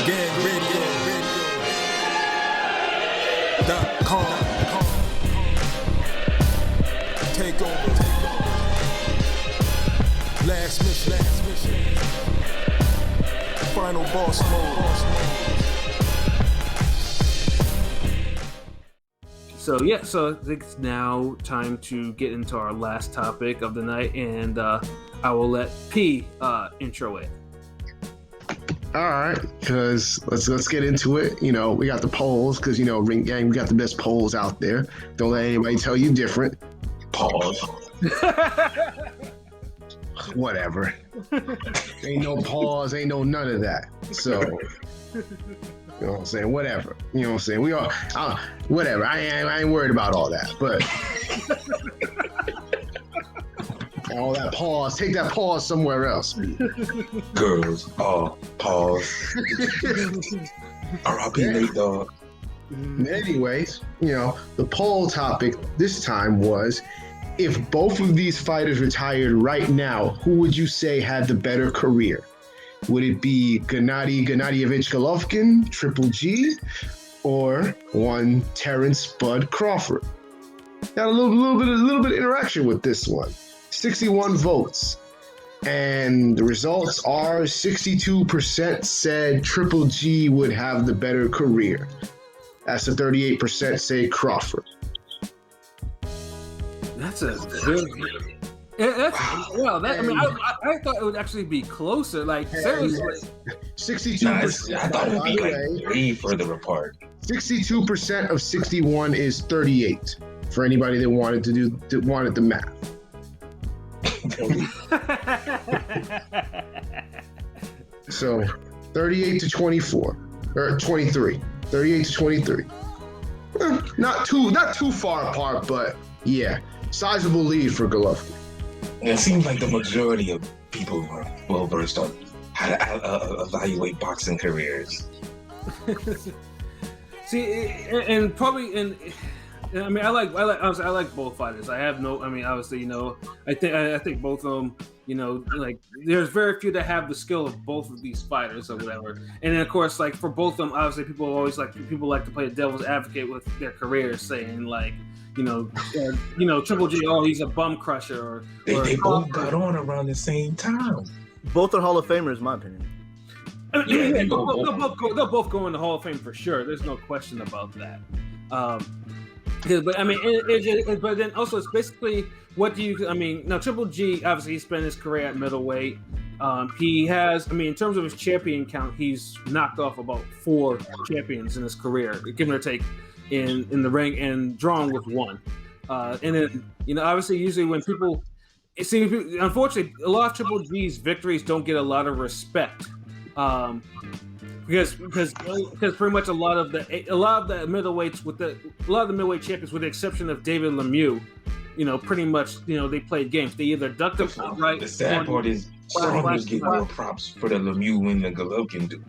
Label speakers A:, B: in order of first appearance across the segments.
A: GGGameRadio.com. Take over. Last mission. Final boss mode.
B: So it's now time to get into our last topic of the night, and I will let P intro it.
C: All right, because let's get into it. You know, we got the polls because, you know, Ring Gang, we got the best polls out there. Don't let anybody tell you different.
D: Pause.
C: Whatever. Ain't no pause, ain't no none of that. So, you know what I'm saying? Whatever. You know what I'm saying? We all, whatever. I ain't worried about all that. But all that pause, take that pause somewhere else.
D: Girls, pause. R.I.P. Nate Dogg.
C: Anyways, you know, the poll topic this time was, if both of these fighters retired right now, who would you say had the better career? Would it be Gennady Golovkin, Triple G, or one Terence Bud Crawford? Got a little bit of interaction with this one. 61 votes. And the results are 62% said Triple G would have the better career. That's the 38% say Crawford.
B: That's a good. I mean, I thought it would actually be closer. Like, seriously.
C: 62%.
D: I thought it would be like way further apart.
C: 62% of 61 is 38. For anybody that wanted the math. So 38 to 24 or 23. 38 to 23. Not too far apart, but yeah, sizable lead for Golovkin.
D: And it seems like the majority of people are well versed on how to evaluate boxing careers.
B: See, and probably I mean, I like both fighters. I have no. I mean, obviously, you know, I think both of them. You know, like there's very few that have the skill of both of these fighters or whatever. And then, of course, like for both of them, obviously, people like to play the devil's advocate with their careers, saying like, you know, Triple G, oh, he's a bum crusher. Or
D: they both got on around the same time.
E: Both are Hall of Famers, in my opinion.
B: I mean, they'll both go in the Hall of Fame for sure. There's no question about that. But I mean, but then also it's basically what do you? I mean, now Triple G obviously he spent his career at middleweight. He has, I mean, in terms of his champion count, he's knocked off about 4 champions in his career, give or take, in the ring, and drawn with 1. And then, you know, obviously, usually when people see, unfortunately, a lot of Triple G's victories don't get a lot of respect. Because pretty much a lot of the middleweights a lot of the middleweight champions, with the exception of David Lemieux, you know, pretty much, you know, they played games. They either ducked up right.
D: The sad part is Saunders get more props for the Lemieux win than Golovkin do.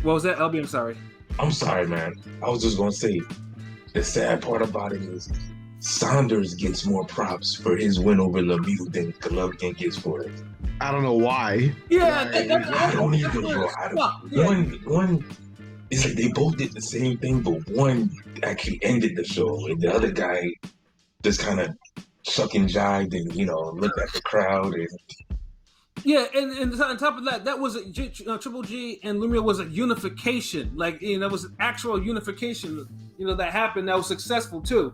B: What was that, LB? I'm sorry.
D: I'm sorry, man. I was just gonna say, the sad part about it is Saunders gets more props for his win over Lemieux than Golovkin gets for it.
C: I don't know why.
B: Yeah,
D: I don't either, bro. One is like they both did the same thing, but one actually ended the show, and the other guy just kind of shuck and jived and, you know, looked at the crowd. And
B: yeah, and on top of that, that was Triple G and Lemieux was a unification. Like, you know, it was an actual unification, you know, that happened that was successful too.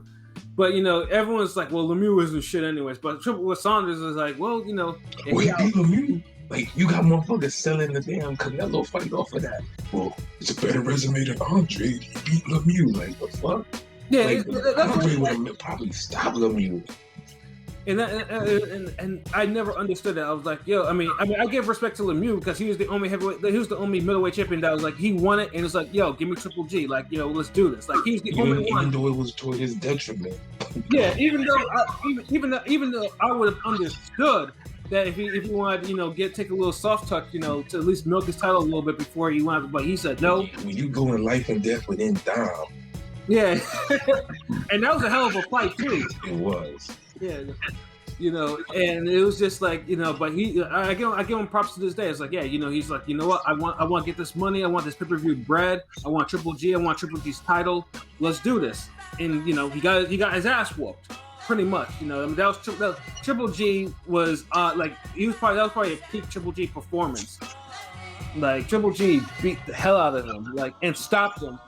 B: But, you know, everyone's like, well, Lemieux isn't shit anyways. But Triple Saunders is like, well, you know.
D: Well, he beat Lemieux. Like, you got motherfuckers selling the damn Canelo fight off of that. Well, it's a better resume than Andre. He beat Lemieux. Like, the fuck?
B: Yeah,
D: like, Andre would have probably stopped Lemieux.
B: And I never understood that. I was like, yo, I mean, I give respect to Lemieux because he was the only middleweight champion that was like, he won it, and it's like, yo, give me Triple G, like, you know, let's do this. Like, he was the only one.
D: Even though it was toward his detriment.
B: Yeah, even though I would have understood that if he wanted, you know, take a little soft touch, you know, to at least milk his title a little bit before he wanted, but he said no.
D: When you go in life and death within Dom.
B: Yeah, and that was a hell of a fight too.
D: It was.
B: Yeah. And it was just like, but I give him props to this day. It's like, yeah, he's like, you know what, I want to get this money, I want this pay-per-view bread, I want Triple G, I want Triple G's title, let's do this. And he got his ass whooped, pretty much. I mean, that was Triple G was that was probably a peak Triple G performance. Like Triple G beat the hell out of him, and stopped him.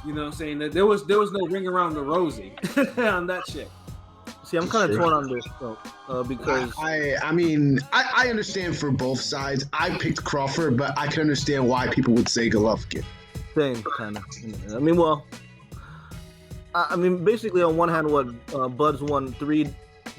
B: You know what I'm saying? There was no ring around the rosy on that shit.
E: See, I'm kind of torn on this because
C: I mean, I understand for both sides. I picked Crawford, but I can understand why people would say Golovkin.
E: Same kind of. I mean, basically on one hand, Bud's won three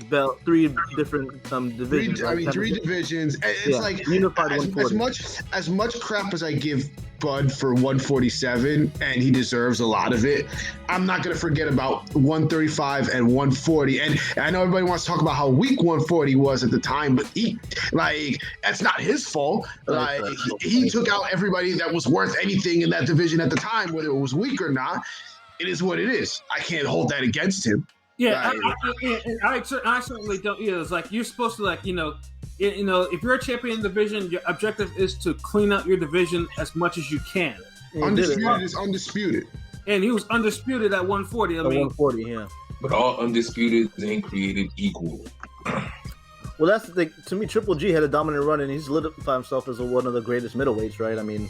E: different divisions.
C: Three divisions. It's like
E: unified 140.
C: As much crap as I give Bud for 147, and he deserves a lot of it, I'm not gonna forget about 135 and 140. And I know everybody wants to talk about how weak 140 was at the time, but that's not his fault. He took out everybody that was worth anything in that division at the time, whether it was weak or not. It is what it is. I can't hold that against him.
B: Yeah, I certainly don't. It's like you're supposed to if you're a champion in the division, your objective is to clean out your division as much as you can.
C: Undisputed is undisputed,
B: and he was undisputed at 140.
E: 140, yeah.
D: But all undisputed ain't created equal.
E: Well, that's the thing. To me, Triple G had a dominant run, and he's solidified himself as one of the greatest middleweights, right? I mean.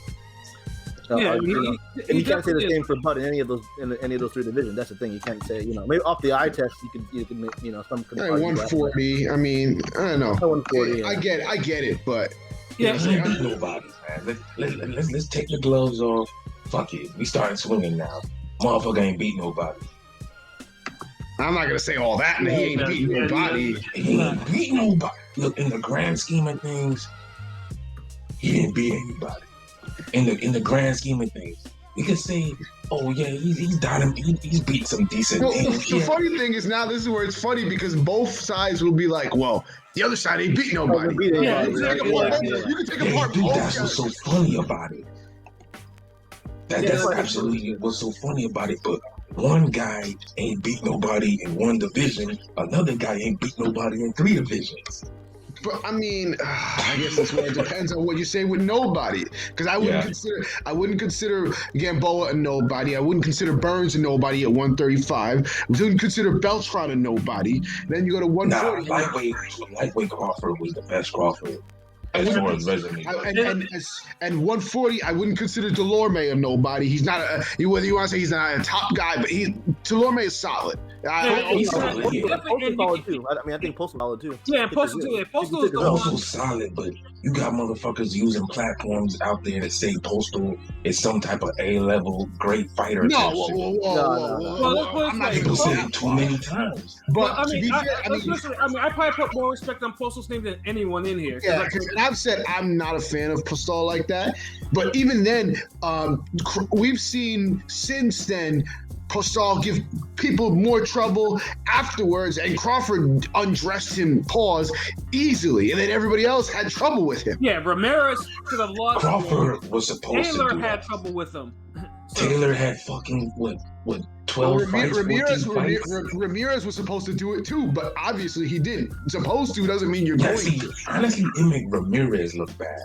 E: And you can't say the same for Bud in any of those three divisions. That's the thing. You can't say, maybe off the eye test you can some could
C: 140. I mean, I don't know. 140. Yeah. I get it, but
D: ain't beat nobody, man. Let's take the gloves off. Fuck it, we starting swinging now. Motherfucker ain't beat nobody.
C: I'm not gonna say all that, and he ain't beat nobody.
D: He ain't beat nobody. Look, in the grand scheme of things, he didn't beat anybody. In the grand scheme of things, we could say, oh yeah, he's done him. He's beat some decent names.
C: The funny thing is now this is where it's funny because both sides will be like, well, the other side ain't beat nobody. You can take apart both.
D: That's what's so funny about it. That's absolutely what's so funny about it. But one guy ain't beat nobody in one division. Another guy ain't beat nobody in three divisions.
C: But I mean, I guess that's where it depends on what you say with nobody. Because I wouldn't consider Gamboa a nobody. I wouldn't consider Burns a nobody at 135. I wouldn't consider Beltran a nobody. Then you go to 140.
D: Lightweight Crawford was the best Crawford. As far as resume. And
C: 140, I wouldn't consider Delorme a nobody. He's not whether you want to say he's not a top guy, but Delorme is solid.
E: He's solid. Postal's solid too. I think Postal's solid too.
B: Yeah, Postal's
D: also solid, but you got motherfuckers using platforms out there that say Postal is some type of A-level great fighter.
C: Whoa.
D: I'm not gonna say it too many times.
B: But I probably put more respect on Postal's name than anyone in here.
C: Yeah, and I've said I'm not a fan of Postal like that. But even then, we've seen since then Postal give people more trouble afterwards, and Crawford undressed him, easily, and then everybody else had trouble with him.
B: Yeah, Ramirez should have lost.
D: Crawford was supposed to.
B: Taylor had trouble with him.
D: Taylor had fucking what 12 fights, 14 fights?
C: Ramirez was supposed to do it too, but obviously he didn't. Supposed to doesn't mean you're going to.
D: Honestly, it made Ramirez look bad.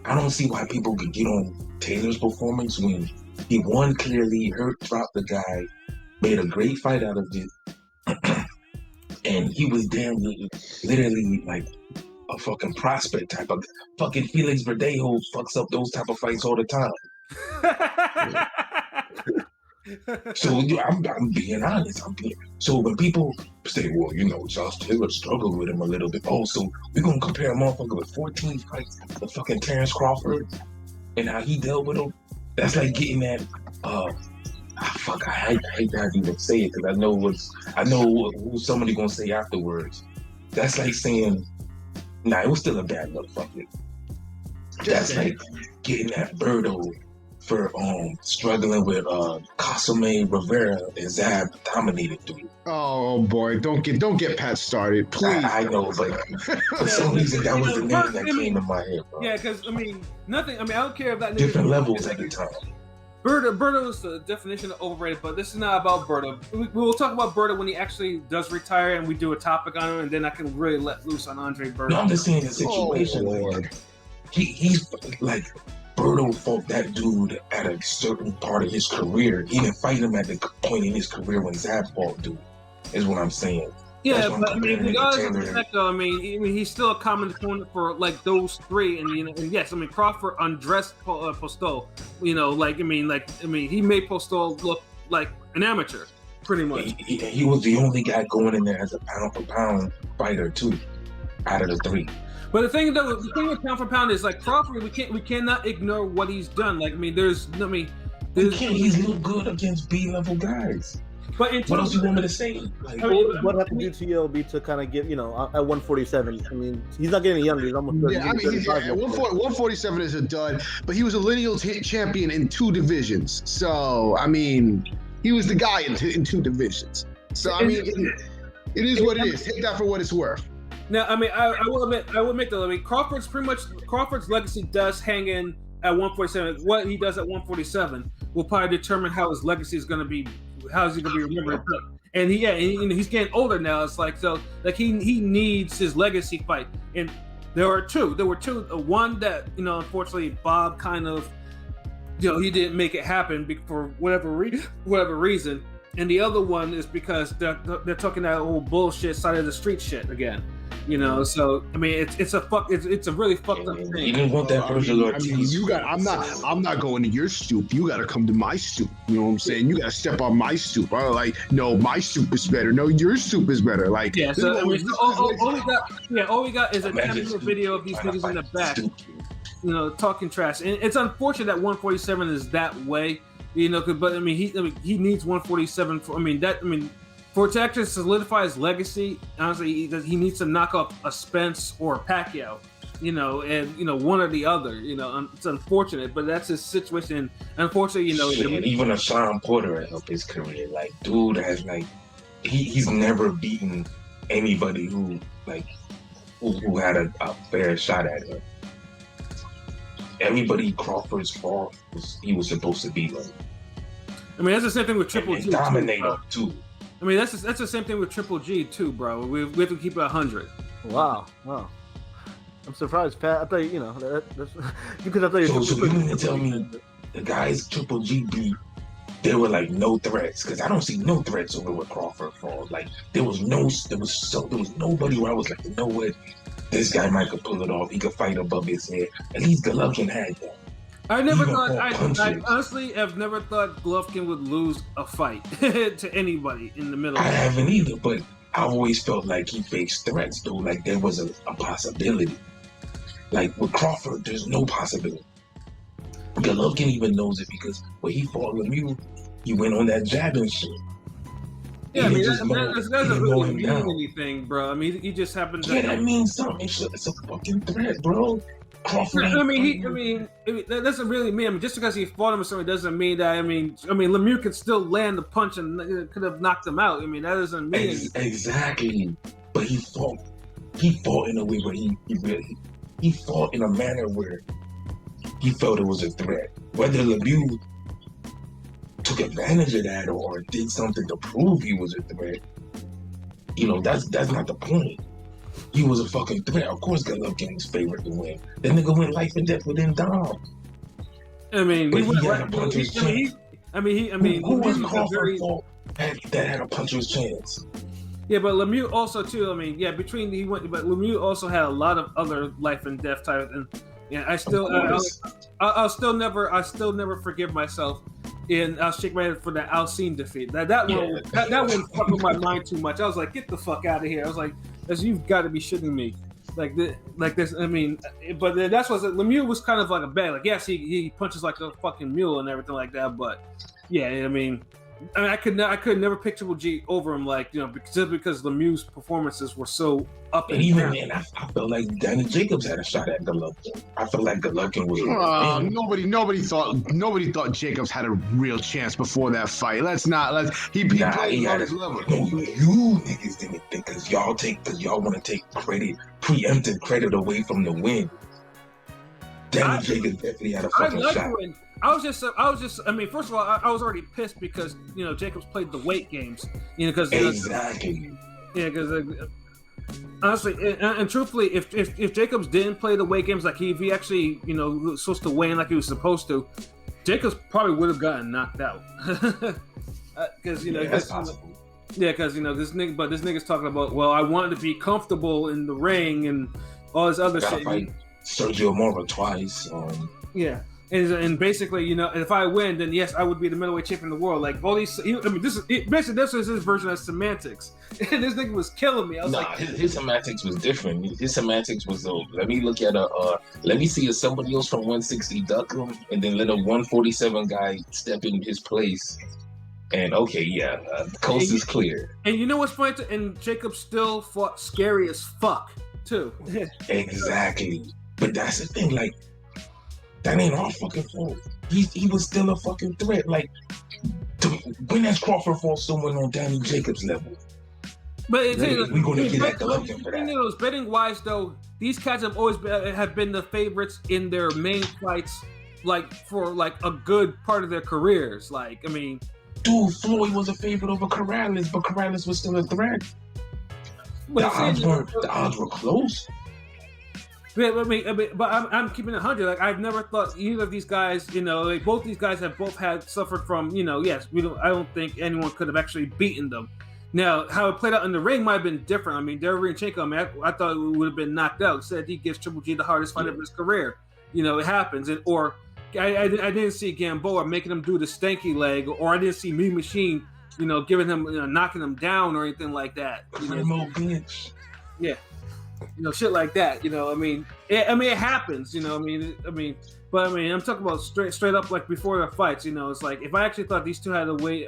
D: I don't see why people could get on Taylor's performance when he won clearly, dropped the guy, made a great fight out of it, and he was damn literally like a fucking prospect type of fucking Felix Verdejo fucks up those type of fights all the time. So I'm being honest. So when people say, well, Josh Taylor struggled with him a little bit. Oh, so we're gonna compare a motherfucker with 14 fights to fucking Terence Crawford and how he dealt with him? That's like getting that. I hate to even say it because I know who somebody gonna say afterwards. That's like saying, it was still a bad motherfucker. That's like getting that Birdo for struggling with Cosime Rivera and Zab dominated dude.
C: Oh boy, don't get Pat started, please.
D: I know, but for some reason that was the name that came in my head, bro.
B: Yeah, because I don't care if that
D: different levels at the time.
B: Berto is the definition of overrated, but this is not about Berto. We will talk about Berto when he actually does retire, and we do a topic on him, and then I can really let loose on Andre Berto.
D: No, I'm just saying the situation. Like, he's like Berto fought that dude at a certain part of his career. He didn't fight him at the point in his career when Zab fought dude. Is what I'm saying.
B: Yeah, but I mean, regardless of the fact, though, I mean, he's still a common opponent for like those three, and and yes, I mean Crawford undressed Postol, he made Postol look like an amateur, pretty much.
D: He was the only guy going in there as a pound for pound fighter too, out of the three.
B: But the thing with pound for pound is like Crawford, we cannot ignore what he's done. Like,
D: He's looked good against B-level guys. But what else you want me to say? Like,
E: what happened to TLB to kind of get, at 147? I mean, he's not getting younger. He's almost 30.
C: 147 is a dud, but he was a lineal champion in 2 divisions. So, I mean, he was the guy in 2 divisions. So, I mean, it is what it is. Take that for what it's worth.
B: Now, I mean, I will admit though, I mean, Crawford's legacy does hang in at 147. What he does at 147 will probably determine how his legacy is going to be. How is he going to be remembered? And he's getting older now. It's like, so like he needs his legacy fight. And there were two. One that unfortunately Bob kind of he didn't make it happen for whatever reason. And the other one is because they're talking that old bullshit side of the street shit again. So I mean, it's a really fucked up thing.
D: You didn't want that version of Ortiz.
C: I'm not going to your stoop. You got to come to my stoop. You know what I'm saying? You got to step on my stoop. I'm like, no, my stoop is better. No, your stoop is better. Like,
B: yeah. So all we got is a 10-minute video of these niggas in the back, talking trash. And it's unfortunate that 147 is that way. But I mean, he needs 147 for it to actually solidify his legacy. Honestly, he needs to knock off a Spence or a Pacquiao, and one or the other. It's unfortunate, but that's his situation. Unfortunately,
D: even a Sean Porter has helped his career. Like, dude has he's never beaten anybody who had a fair shot at him. Everybody Crawford's fought he was supposed to beat him.
B: I mean, that's the same thing with Triple G.
D: Dominate him too.
B: I mean, that's the same thing with Triple G too, bro. We have to keep it 100.
E: Wow. I'm surprised, Pat. I thought that's because I thought you.
D: So you mean to tell me the guys Triple G beat, there were like no threats? Because I don't see no threats over what Crawford fought. Like there was nobody where I was like, you know what, this guy might could pull it off. He could fight above his head. At least Golovkin had that.
B: I honestly have never thought Golovkin would lose a fight to anybody in the middle.
D: I haven't either, but I always felt like he faced threats, though. Like there was a possibility. Like with Crawford, there's no possibility. Golovkin even knows it because when he fought Lemieux, he went on that jabbing shit.
B: Yeah, I mean, that doesn't really mean anything, bro. I mean, he just happened to.
D: Yeah, that means something. It's a fucking threat, bro. Crawford.
B: I mean, that doesn't really mean. I mean, just because he fought him or something doesn't mean that. I mean, Lemieux could still land the punch and could have knocked him out. I mean, that doesn't mean
D: exactly. But he fought in a way where he fought in a manner where he felt it was a threat. Whether Lemieux took advantage of that or did something to prove he was a threat, that's not the point. He was a fucking threat. Of course, Golovkin was favored to win. That nigga went life and death within Dom.
B: I mean,
D: but he had a puncher's chance. Who was Crawford that had a puncher's chance?
B: Yeah, but Lemieux also too. I mean, yeah, but Lemieux also had a lot of other life and death types, and yeah, I'll still never forgive myself. And I'll shake my head for that Alcine defeat. That one fucked with my mind too much. I was like, get the fuck out of here. I was like, you've got to be shitting me. Like this. I mean, but that's what Lemieux was kind of like a bad. Like, yes, he punches like a fucking mule and everything like that. But yeah, I mean, I could never pick Triple G over him. Like, just because Lemieux's performances were so up and
D: even then, I felt like Danny Jacobs had a shot at Golovkin. I felt like Golovkin was.
C: Nobody thought Jacobs had a real chance before that fight. He played on his level.
D: No, you niggas didn't think because y'all want to take preemptive credit away from the win. Danny Jacobs definitely had a fucking shot.
B: I was just. I mean, first of all, I was already pissed because Jacobs played the weight games. Because
D: exactly.
B: Yeah, because honestly and truthfully, if Jacobs didn't play the weight games, like if he actually was supposed to weigh in like he was supposed to, Jacobs probably would have gotten knocked out. Because
D: that's possible.
B: Yeah, because this nigga's talking about, well, I wanted to be comfortable in the ring and all this other shit.
D: Fight Sergio Mora twice.
B: Yeah, and basically, if I win, then yes, I would be the middleweight champion of the world. Like all these, basically this was his version of semantics, and this nigga was killing me. I was like,
D: his semantics was different. His semantics was, let me look at let me see if somebody else from 160 duck him, and then let a 147 guy step in his place. And the coast is clear.
B: And you know what's funny? And Jacob still fought scary as fuck too.
D: Exactly. But that's the thing. Like, that ain't our fucking fault. He was still a fucking threat. Like, when has Crawford fought someone on Danny Jacobs' level?
B: But
D: we're gonna get that collection for that.
B: Betting wise though, these cats have always been the favorites in their main fights, like for like a good part of their careers. Like, I mean.
D: Dude, Floyd was a favorite over Corrales, but Corrales was still a threat. The odds were close.
B: But I'm keeping it 100. Like, I've never thought either of these guys, like both these guys have both suffered from, yes, I don't think anyone could have actually beaten them. Now, how it played out in the ring might have been different. I mean, Derevyanchenko, I thought it would have been knocked out. Said he gives Triple G the hardest fight of his career. It happens, I didn't see Gamboa making him do the stanky leg, or I didn't see Mean Machine, giving him, knocking him down or anything like that.
D: Bitch.
B: Yeah, shit like that. It happens. But I'm talking about straight up like before the fights. It's like if I actually thought these two had a way.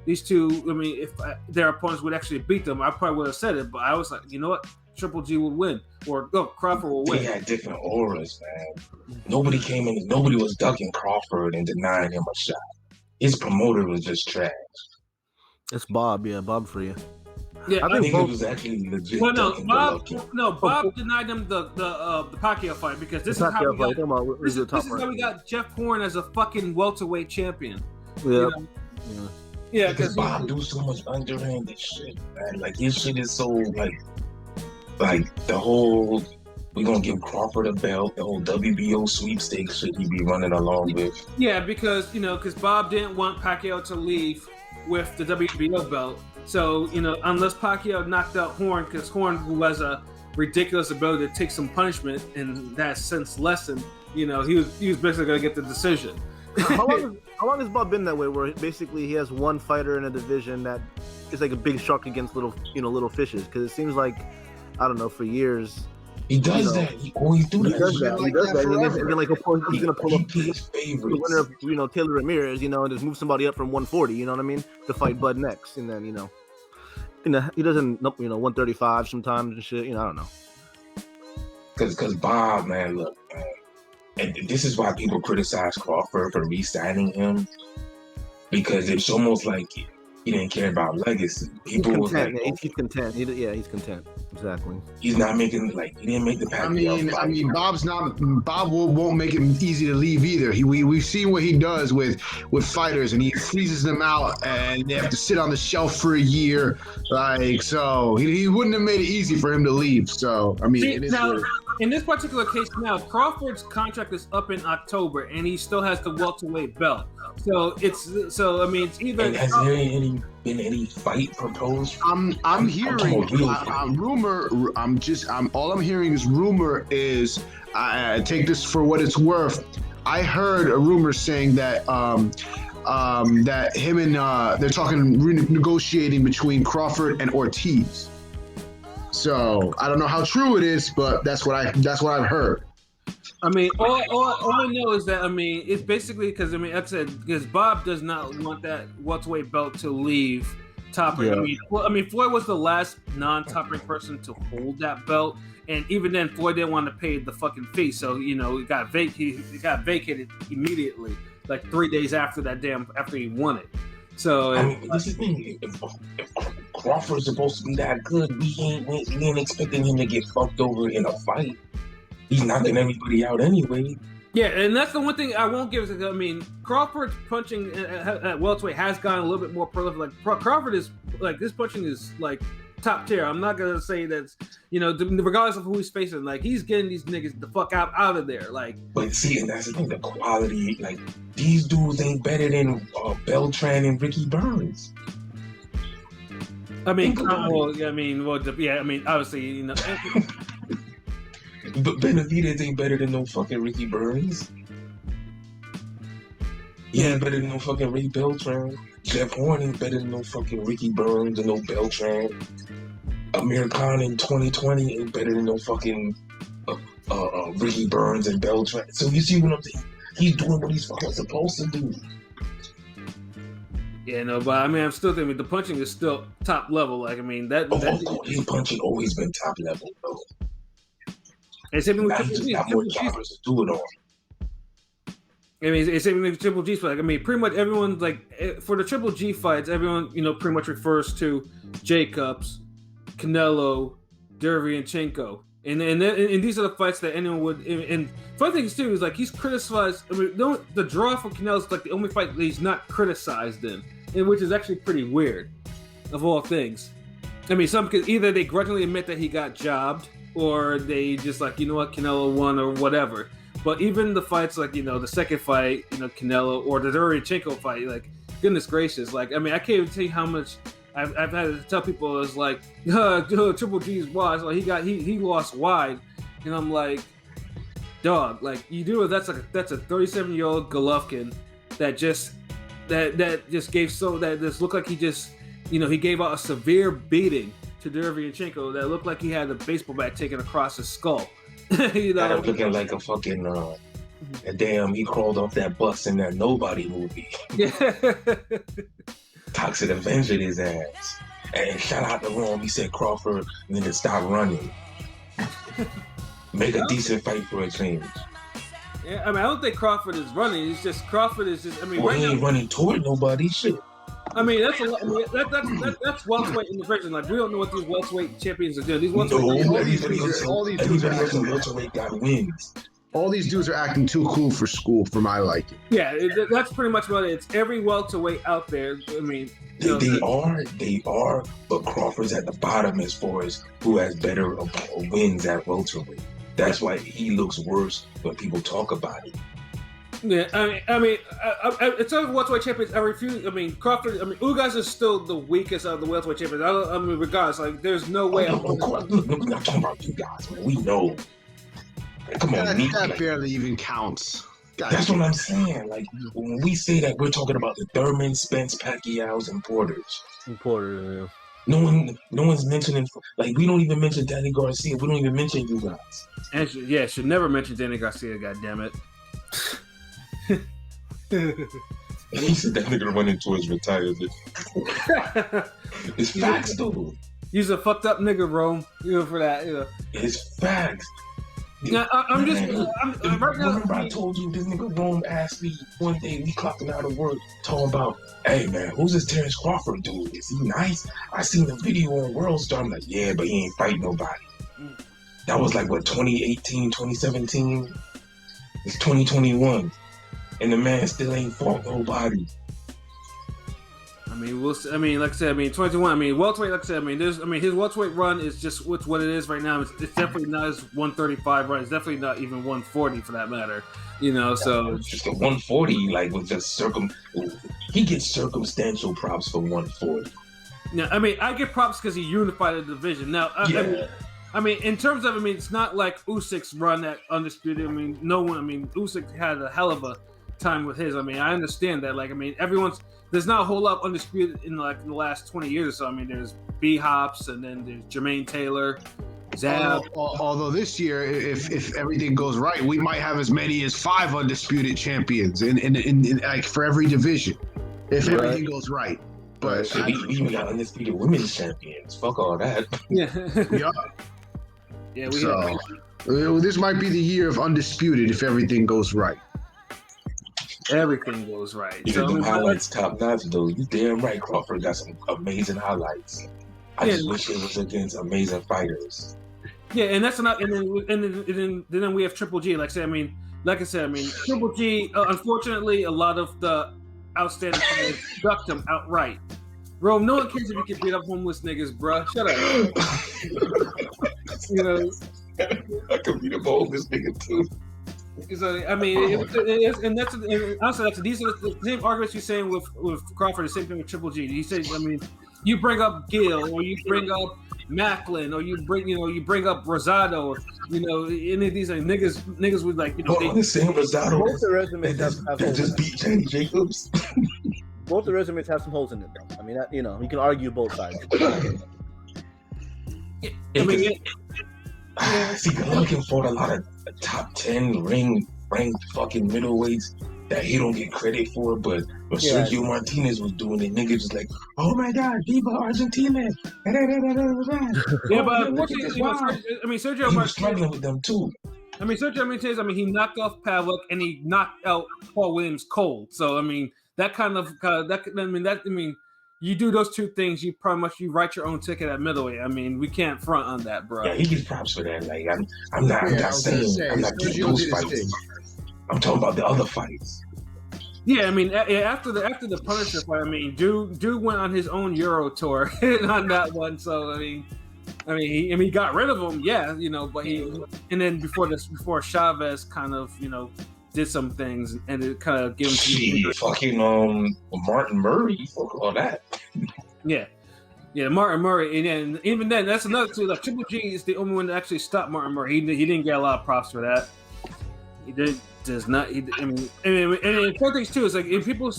B: If their opponents would actually beat them, I probably would have said it. But I was like, you know what? Triple G would win, or Crawford will win.
D: They had different auras, man. Nobody came in. Nobody was ducking Crawford and denying him a shot. His promoter was just trash.
E: It's Bob, Bob for you.
B: Yeah,
D: I think it was actually legit.
B: Well, Bob denied him the Pacquiao fight because this is how we got Jeff Horn as a fucking welterweight champion.
E: Yeah.
B: Yeah,
D: because Bob do so much underhanded shit, man. Like his shit is so like the whole we're gonna give Crawford a belt, the whole WBO sweepstakes shit he be running along with.
B: Yeah, because Bob didn't want Pacquiao to leave with the WBO belt. So, unless Pacquiao knocked out Horn, because Horn, who has a ridiculous ability to take some punishment in that sense lesson, he was basically gonna get the decision.
E: How long has Bob been that way? Where basically he has one fighter in a division that is like a big shark against little fishes? Because it seems like, I don't know, for years
D: he does that. He always do that.
E: He does that. And then, like, of course, he's gonna pull up the winner of, Taylor Ramirez, and just move somebody up from 140. You know what I mean? To fight Bud next, and then he doesn't 135 sometimes and shit. I don't know.
D: Because Bob, man, look, man, and this is why people criticize Crawford for re-signing him, because it's almost like he didn't care about legacy. People
E: he's content. He's content. He's content. Exactly.
D: He's not making he didn't make the Pacquiao fight.
C: Bob won't make it easy to leave either. We've seen what he does with fighters, and he freezes them out, and they have to sit on the shelf for a year. So he wouldn't have made it easy for him to leave. So it is
B: now, in this particular case, now Crawford's contract is up in October, and he still has the welterweight belt. It's either.
D: And has there been any fight proposed?
C: I'm hearing rumor. All I'm hearing is rumor. Is take this for what it's worth. I heard a rumor saying that that him and they're talking renegotiating between Crawford and Ortiz. So I don't know how true it is, but that's what I've heard.
B: All I know is that it's basically because like I said, because Bob does not want that welterweight belt to leave Top Rank. Yeah. Floyd was the last non-Top Rank person to hold that belt, and even then, Floyd didn't want to pay the fucking fee, so it got vacated immediately, like 3 days after he won it. So
D: that's the thing. If Crawford's supposed to be that good, we ain't expecting him to get fucked over in a fight. He's knocking everybody out anyway.
B: Yeah, and that's the one thing I won't give. I mean, Crawford's punching at welterweight has gotten a little bit more prolific. Like Crawford is like his punching is like top tier. I'm not gonna say that's regardless of who he's facing. Like he's getting these niggas the fuck out of there. Like,
D: but see, and that's the thing. The quality, like these dudes ain't better than Beltran and Ricky Burns.
B: I mean, obviously,
D: But Benavidez ain't better than no fucking Ricky Burns. He ain't better than no fucking Ray Beltran. Jeff Horn ain't better than no fucking Ricky Burns and no Beltran. Amir Khan in 2020 ain't better than no fucking Ricky Burns and Beltran. So you see what I'm saying? He's doing what he's fucking supposed to do.
B: Yeah, no, but I mean, I'm still thinking the punching is still top level. Like, I mean,
D: his punching always been top level, bro.
B: And same with
D: Triple G. Got more jobbers to do it on.
B: I mean, it's same with Triple G. Like, I mean, pretty much everyone, like, for the Triple G fights, everyone, pretty much refers to Jacobs, Canelo, Derevyanchenko. And these are the fights that anyone would. And fun things too is like he's criticized. I mean, the draw for Canelo is like the only fight that he's not criticized in, which is actually pretty weird, of all things. I mean, some could either they grudgingly admit that he got jobbed, or they just like, you know what, Canelo won or whatever. But even the fights like, the second fight, Canelo, or the Derevyanchenko fight, like, goodness gracious, like, I mean, I can't even tell you how much I've had to tell people is like, Triple G's wise, like he lost wide, and I'm like, dog, like you do it. That's a 37-year-old Golovkin that just looked like he just he gave out a severe beating to Derevyanchenko that looked like he had a baseball bat taken across his skull.
D: Looking like a fucking damn, he crawled off that bus in that Nobody movie. Yeah. Toxic Avenger his ass. And shout out to Rome, he said Crawford and then stop running. Make a decent fight for a change.
B: Yeah, I mean, I don't think Crawford is running. It's just Crawford is just. I mean,
D: he ain't running toward nobody. Shit.
B: I mean, that's a lot. I mean, that's welterweight in the division. Like, we don't know what these welterweight champions are doing. These welterweight.
C: All these dudes are acting
D: welterweight got wins.
C: All these dudes are acting too cool for school, for my liking.
B: Yeah, that's pretty much what it is. It's every welterweight out there. I mean,
D: they are, but Crawford's at the bottom as far as who has better wins at welterweight. That's why he looks worse when people talk about it.
B: Yeah, I mean, it's of welterweight champions. I refuse. I mean, Crawford. I mean, Ugas is still the weakest of the welterweight champions. I mean, regardless, like, there's no way.
D: Look, we're not talking about you guys, man. We know. Come on,
C: that barely even counts.
D: That's what I'm saying. Like, when we say that, we're talking about the Thurman, Spence, Pacquiao's, and Porters.
E: Yeah.
D: No one's mentioning. Like, we don't even mention Danny Garcia. We don't even mention you guys.
B: And should never mention Danny Garcia. God damn it.
D: He said that nigga running towards retirement. It's facts, dude.
B: He's a fucked up nigga, Rome. For that.
D: It's facts.
B: Yeah,
D: Remember I told you this nigga Rome asked me one day, we clocking out of work, talking about, hey man, who's this Terence Crawford dude? Is he nice? I seen the video on World Star. I'm like, yeah, but he ain't fight nobody. That was like, what, 2018, 2017? It's 2021. And the man still ain't fought nobody.
B: I mean, we'll see. I mean, like I said, 2021. I mean, welterweight. Like I said, his welterweight run is just what it is right now. It's definitely not his 135 run. It's definitely not even 140 for that matter. So
D: just a 140, like, was just he gets circumstantial props for 140.
B: Now, I mean, I get props because he unified the division. Now, I mean, in terms of, it's not like Usyk's run at Undisputed. I mean, Usyk had a hell of a time with his. I mean, I understand that. Like, I mean, there's not a whole lot of Undisputed in the last 20 years or so. I mean, there's B-Hops, and then there's Jermaine Taylor, Zab.
C: Although this year, if everything goes right, we might have as many as 5 Undisputed champions in like for every division, if everything goes right. But
D: we even got Undisputed women's champions. Fuck all that.
B: Yeah.
C: This might be the year of Undisputed if everything goes right.
B: Everything goes right.
D: Yeah, the highlights top notch though. You damn right, Crawford got some amazing highlights. I just wish it was against amazing fighters.
B: Yeah, and that's not, and then we have Triple G. Like I said, Triple G. Unfortunately, a lot of the outstanding players ducked him outright. Bro, no one cares if you can beat up homeless niggas, bro. Shut up. You know,
D: I can beat up homeless nigga too.
B: So, honestly, these are the same arguments you're saying with Crawford. The same thing with Triple G. He says, you bring up Gill, or you bring up Macklin, or you bring up Rosado, any of these niggas with
D: the same Rosado.
E: Both the resumes have
D: just beat Jenny Jacobs.
E: Both the resumes have some holes in it, though. I mean, you can argue both sides.
D: See, Golovkin fought a lot of top 10 ranked fucking middleweights that he don't get credit for, but when Sergio Martinez was doing it, niggas just like, oh my god, Viva Argentina.
B: Yeah, but unfortunately, Sergio
D: Martinez was struggling with them too.
B: Sergio Martinez, he knocked off Pavlik and he knocked out Paul Williams cold. So you do those two things, you write your own ticket at middleweight. We can't front on that, bro.
D: Yeah, he gets props for that. Like I'm not getting those fights. I'm talking about the other fights.
B: Yeah, after the Punisher fight, Dude went on his own Euro tour on that one. So he got rid of him, but and then before Chavez kind of did some things and it kind of gave him
D: fucking Martin Murray, fuck all that.
B: Yeah, Martin Murray, and even then, that's another too. Like Triple G is the only one that actually stopped Martin Murray. He didn't get a lot of props for that. He does not. And one thing too is like if people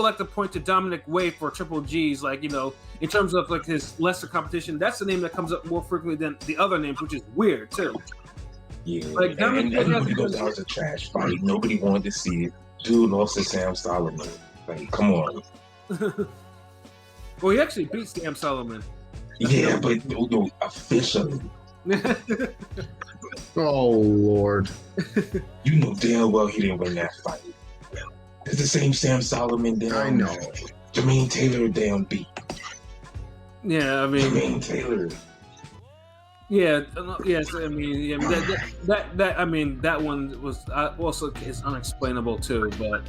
B: like to point to Dominic Wade for Triple G's, like in terms of like his lesser competition, that's the name that comes up more frequently than the other names, which is weird too.
D: Yeah, like everybody goes, that was a trash fight. Nobody wanted to see it. Dude lost to Sam Solomon. Like, come on.
B: Well, he actually beat Sam Solomon.
D: Yeah, but officially.
C: Oh Lord!
D: You know damn well he didn't win that fight. It's the same Sam Solomon.
C: I know.
D: Jermaine Taylor damn beat.
B: Yeah,
D: Jermaine Taylor.
B: Yeah, yes. That one was also is unexplainable too. But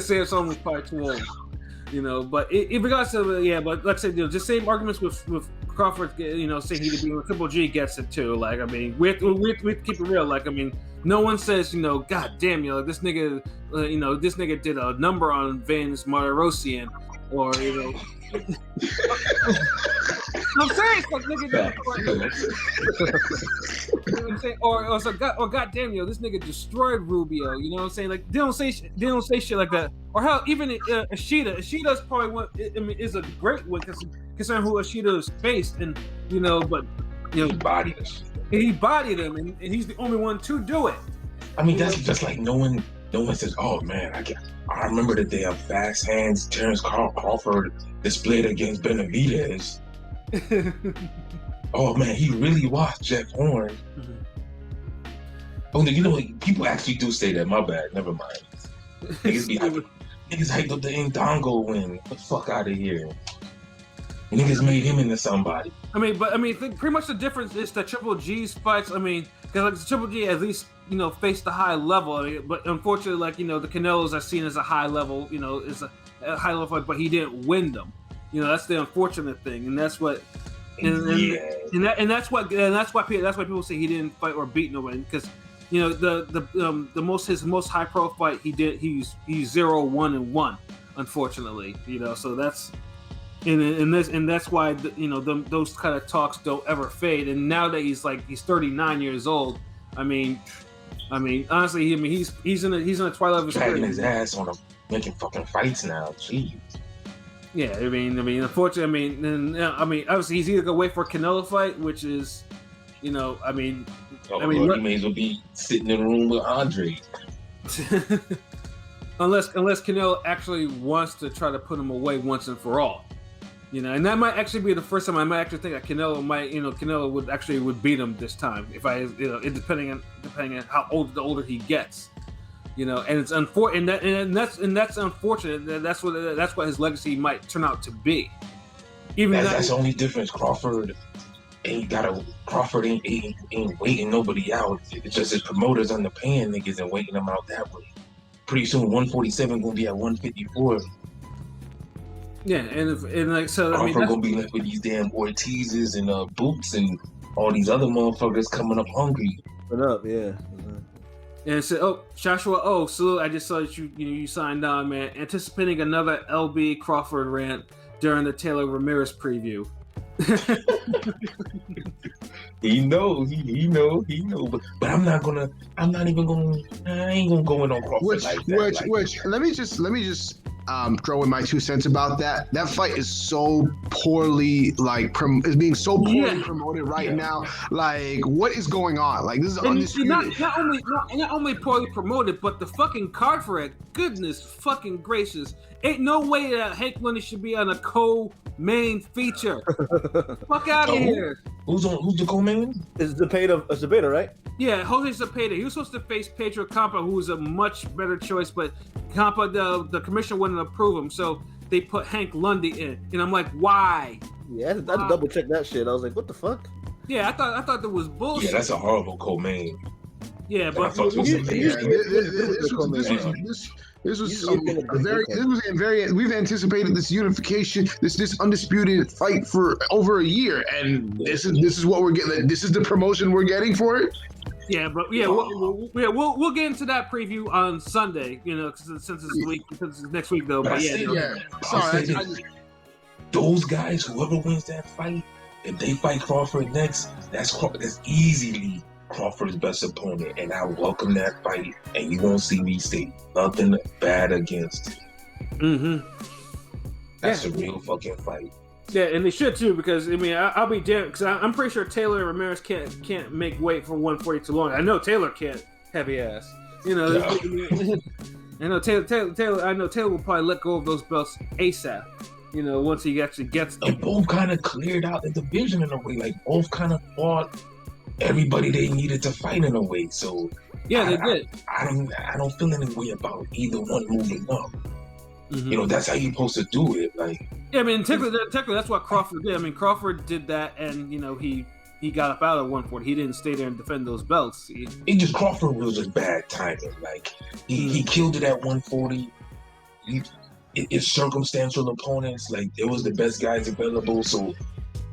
B: Sam Solomon was probably too old. But in regards to but like I said, just same arguments with Crawford. Saying he did be Triple G gets it too. Like we have to keep it real. Like no one says God damn this nigga this nigga did a number on Vince Martirosyan or I'm serious, like nigga. Or goddamn, this nigga destroyed Rubio. You know what I'm saying? Like they don't say shit like that. Or how even Ishida's probably one. Is a great one considering who Ishida faced, and but
D: he bodied us.
B: He bodied him, and he's the only one to do it.
D: That's just like no one says, oh man, I remember the damn fast hands Terence Crawford displayed against Benavidez. Oh man, he really watched Jeff Horn. Mm-hmm. Oh, people actually do say that. My bad. Never mind. Niggas hyped up the Ndongo win. Get the fuck out of here. Niggas made him into somebody.
B: Pretty much the difference is that Triple G's fights. Because like Triple G at least faced the high level. But unfortunately, like the Canelos are seen as a high level. Is a high level fight, but he didn't win them. That's the unfortunate thing, and that's what. That's why people say he didn't fight or beat nobody because his most high profile fight he's 0-1-1 unfortunately so that's and that's why those kind of talks don't ever fade, and now that he's 39 years old honestly he's in a twilight of his career.
D: Dragging his ass on him making fucking fights now. Jeez.
B: Yeah, unfortunately, obviously he's either gonna wait for a Canelo fight, which is, he may
D: as well be sitting in a room with Andre.
B: unless Canelo actually wants to try to put him away once and for all, and that might actually be the first time I might actually think that Canelo would beat him this time depending on how old the older he gets. And it's unfortunate, and that's unfortunate. That's what his legacy might turn out to be.
D: That's the only difference. Crawford Crawford ain't waiting nobody out. It's just his promoters underpaying niggas and waiting them out that way. Pretty soon, 147 gonna be at 154.
B: Yeah, and like so.
D: Crawford gonna be left with these damn Ortizes and Boots and all these other motherfuckers coming up hungry.
E: Yeah.
B: And so, Joshua, salute! I just saw that you signed on, man. Anticipating another LB Crawford rant during the Taylor Ramirez preview.
D: He knows, but I ain't gonna go in on Crawford like that.
C: Which let me just throw in my 2 cents about that. That fight is so poorly is being so poorly promoted right now. Like, what is going on? Like, this is undisputed.
B: Not only poorly promoted, but the fucking card for it. Goodness fucking gracious! Ain't no way that Hank Lundy should be on a co-main feature. Fuck out of here.
D: Who's the co-main?
E: It's Zepeda, right?
B: Yeah, Jose Zepeda. He was supposed to face Pedro Campa, who was a much better choice, but Campa, the commissioner wouldn't approve him, so they put Hank Lundy in. And I'm like, why?
E: Yeah, I had to double check that shit. I was like, what the fuck?
B: Yeah, I thought that was bullshit.
D: Yeah, that's a horrible co-main.
B: Yeah, but
C: we've anticipated this unification, this undisputed fight for over a year, and this is what we're getting. This is the promotion we're getting for it.
B: Yeah, but we'll get into that preview on Sunday. You know, since it's next week though. But
D: those guys, whoever wins that fight, if they fight Crawford next, that's easily Crawford's best opponent, and I welcome that fight, and you won't see me say nothing bad against it.
B: Mm-hmm.
D: That's a real fucking fight.
B: Yeah, and they should too, because I'll be damned, because I'm pretty sure Taylor Ramirez can't make weight for 140 too long. I know Taylor can't, heavy ass. You know, I know Taylor. I know Taylor will probably let go of those belts ASAP. You know, once he actually gets them.
D: And both kind of cleared out the division in a way. Like both kind of fought everybody they needed to fight in a way. So
B: yeah, they did.
D: I don't feel any way about either one moving up.
B: Mm-hmm.
D: You know, that's how you're supposed to do it. Like,
B: yeah, I mean, technically, that's what Crawford did. I mean, Crawford did that, and you know, he got up out of 140. He didn't stay there and defend those belts.
D: Crawford was just bad timing. Like he killed it at 140. It's circumstantial opponents. Like there was the best guys available. So,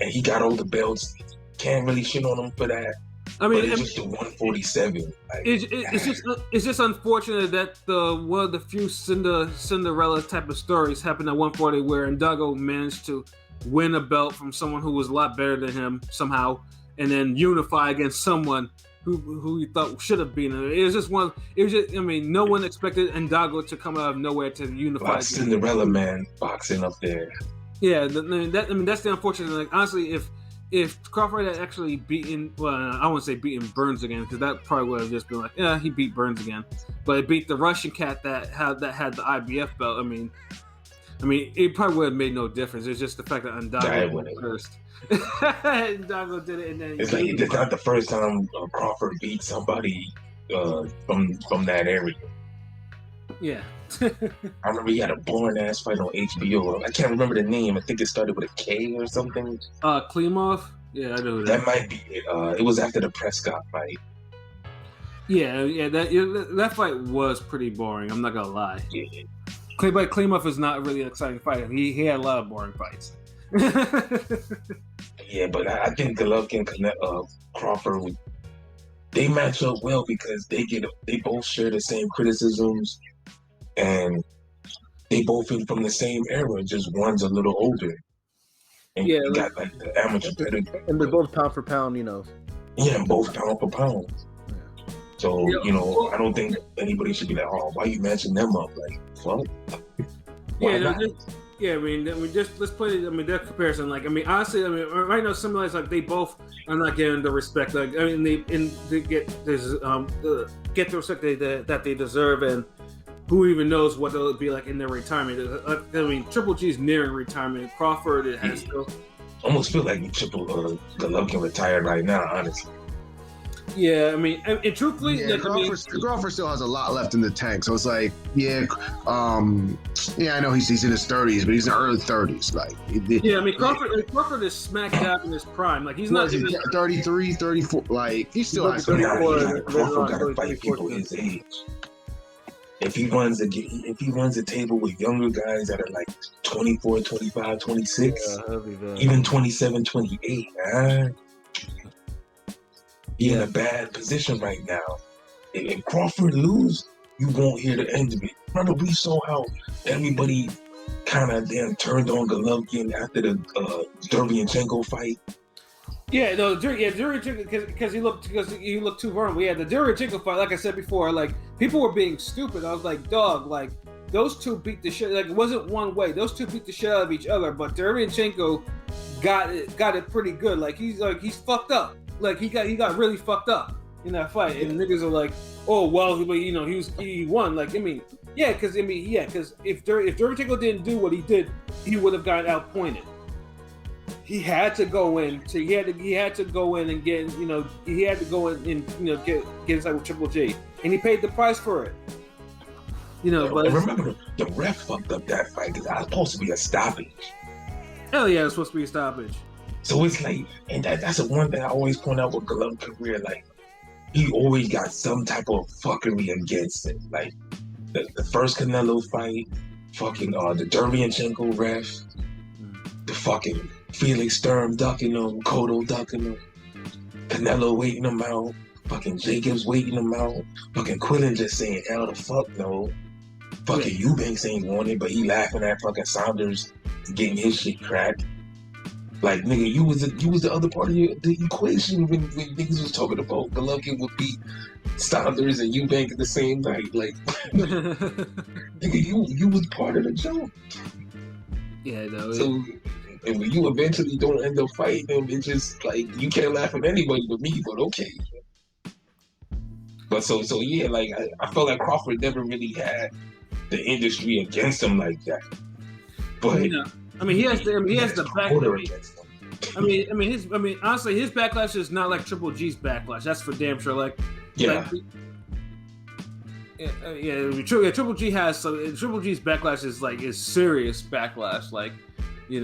D: and he got all the belts. Can't really shit on him for that. I mean, it's just the 147. Like,
B: it's just unfortunate that one of the few Cinderella type of stories happened at 140 where Ndago managed to win a belt from someone who was a lot better than him somehow, and then unify against someone who he thought should have been. It was just no one expected Ndago to come out of nowhere to unify.
D: Like Cinderella man boxing up there.
B: Yeah, that's the unfortunate. Like honestly, if Crawford had actually beaten, well, I wouldn't say beaten Burns again, because that probably would have just been like, yeah, he beat Burns again. But it beat the Russian cat that had the IBF belt. I mean, it probably would have made no difference. It's just the fact that Ndago went first. Ndago did it, and then
D: it's like it's not the first time Crawford beat somebody from that area.
B: Yeah.
D: I remember he had a boring ass fight on HBO. I can't remember the name. I think it started with a K or something.
B: Klimov? Yeah, I know
D: that might be it. It was after the Prescott fight.
B: Yeah, that fight was pretty boring. I'm not gonna lie.
D: Yeah.
B: Klimov is not really an exciting fighter. He had a lot of boring fights.
D: Yeah, but I think Golovkin and Crawford, they match up well because they both share the same criticisms. And they both in from the same era, just one's a little older. And you got like the amateur pedigree.
E: And they're both pound for pound, you know.
D: Yeah, both pound for pound. So, I don't think anybody should be like, oh, why you matching them up? Like, well,
B: let's put it, that comparison. Like, honestly, right now, Simula's like, they both are not getting the respect. Like, they get the respect that they deserve, and who even knows what they'll be like in their retirement? Triple G's nearing retirement. Crawford has still
D: almost feel like Golovkin retired right now, honestly.
B: Yeah, I mean, and truthfully,
C: Yeah,
B: like, I mean,
C: Crawford still has a lot left in the tank, so it's like, yeah, I know he's in his 30s, but he's in early 30s. Like,
B: yeah, I mean, Crawford is smack dab in his prime. Like, he's not even
C: 33, 34. Like, he still has some.
D: Crawford got to fight people his age. If he runs a table with younger guys that are like 24, 25, 26, even 27, 28, man, he in a bad position right now. If Crawford lose, you won't hear the end of it. Remember, we saw how everybody kind of then turned on Golovkin after the Derevyanchenko fight.
B: Yeah, no, Derevyanchenko because he looked too vulnerable. Yeah, the Derevyanchenko fight, like I said before, like people were being stupid. I was like, dog, like those two beat the shit. Like it wasn't one way. Those two beat the shit out of each other. But Derevyanchenko got it pretty good. Like he's fucked up. Like he got really fucked up in that fight. And niggas are like, oh well, he won. Like I mean, yeah, because if Derevyanchenko didn't do what he did, he would have gotten outpointed. He had to go in. He had to go in and get. He had to go in and get inside with Triple G, and he paid the price for it. But
D: remember the ref fucked up that fight because that was supposed to be a stoppage.
B: Hell yeah, it's supposed to be a stoppage.
D: So it's like, and that's the one thing I always point out with Golovkin's career. Like he always got some type of fuckery against it. Like the first Canelo fight, fucking the Derevyanchenko ref, the fucking Felix Sturm ducking him, Cotto ducking him, Canelo waiting him out, fucking Jacobs waiting him out, fucking Quillen just saying hell the fuck no, fucking Eubanks ain't want it, but he laughing at fucking Saunders getting his shit cracked. Like nigga, you was the other part of the equation when niggas was talking about Golovkin would beat Saunders and Eubanks the same night. Like nigga, you was part of the joke.
B: Yeah, no.
D: So. And when you eventually don't end up fighting them, it's just like you can't laugh at anybody but me. But okay. But so yeah, like I felt like Crawford never really had the industry against him like that. But
B: I mean, he has the backlash. Honestly, his backlash is not like Triple G's backlash. That's for damn sure. Like, Triple G has some. Triple G's backlash is serious backlash. Like. I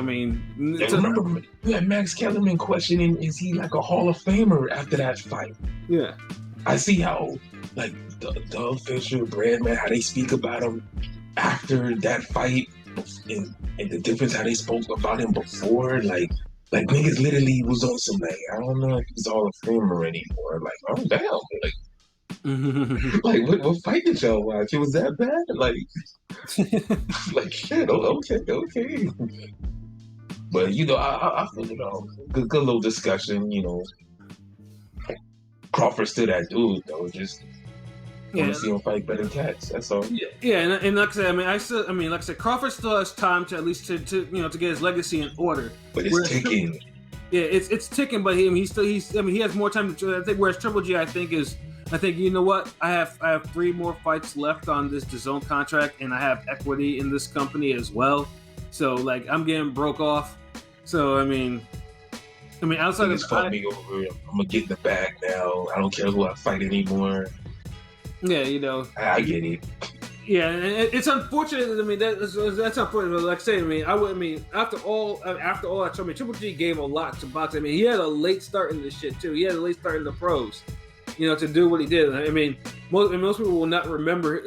B: mean...
D: remember, we had Max Kellerman questioning, is he like a Hall of Famer after that fight?
B: Yeah.
D: I see how, like, Doug Fisher, Bradman, how they speak about him after that fight and the difference how they spoke about him before. Like niggas literally was on some, like, I don't know if he's Hall of Famer anymore. Like, oh, damn. Like, what fight did y'all watch? It was that bad? Like shit, okay. But, I feel, good little discussion, Crawford's still that dude, though. Just want to see him fight better cats. That's all.
B: Yeah, and like I said, Crawford still has time to at least to get his legacy in order.
D: But it's ticking.
B: Yeah, it's ticking, but he has more time to. I think whereas Triple G, I think you know what? I have 3 more fights left on this DAZN contract, and I have equity in this company as well. So like I'm getting broke off. So I mean outside of
D: fuck me over. I'm gonna get in the bag now. I don't care who I fight anymore.
B: Yeah,
D: I get it.
B: Yeah, and it's unfortunate. I mean, that's unfortunate. But like I say, after all that, Triple G gave a lot to boxing. I mean, he had a late start in this shit too. He had a late start in the pros. To do what he did. I mean, most people will not remember,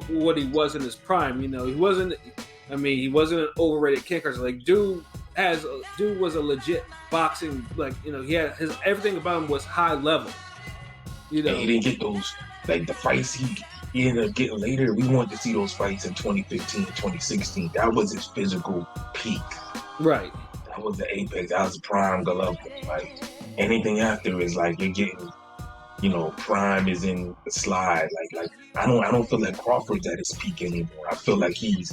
B: what he was in his prime. He wasn't an overrated kicker. So, like, dude was a legit boxing. Like, he had everything about him was high level.
D: And he didn't get those, like the fights he ended up getting later. We wanted to see those fights in 2015, 2016. That was his physical peak.
B: Right.
D: That was the apex. That was the prime Golovkin. Like anything after is like you're getting. Prime is in the slide. Like I don't feel like Crawford's at his peak anymore. I feel like he's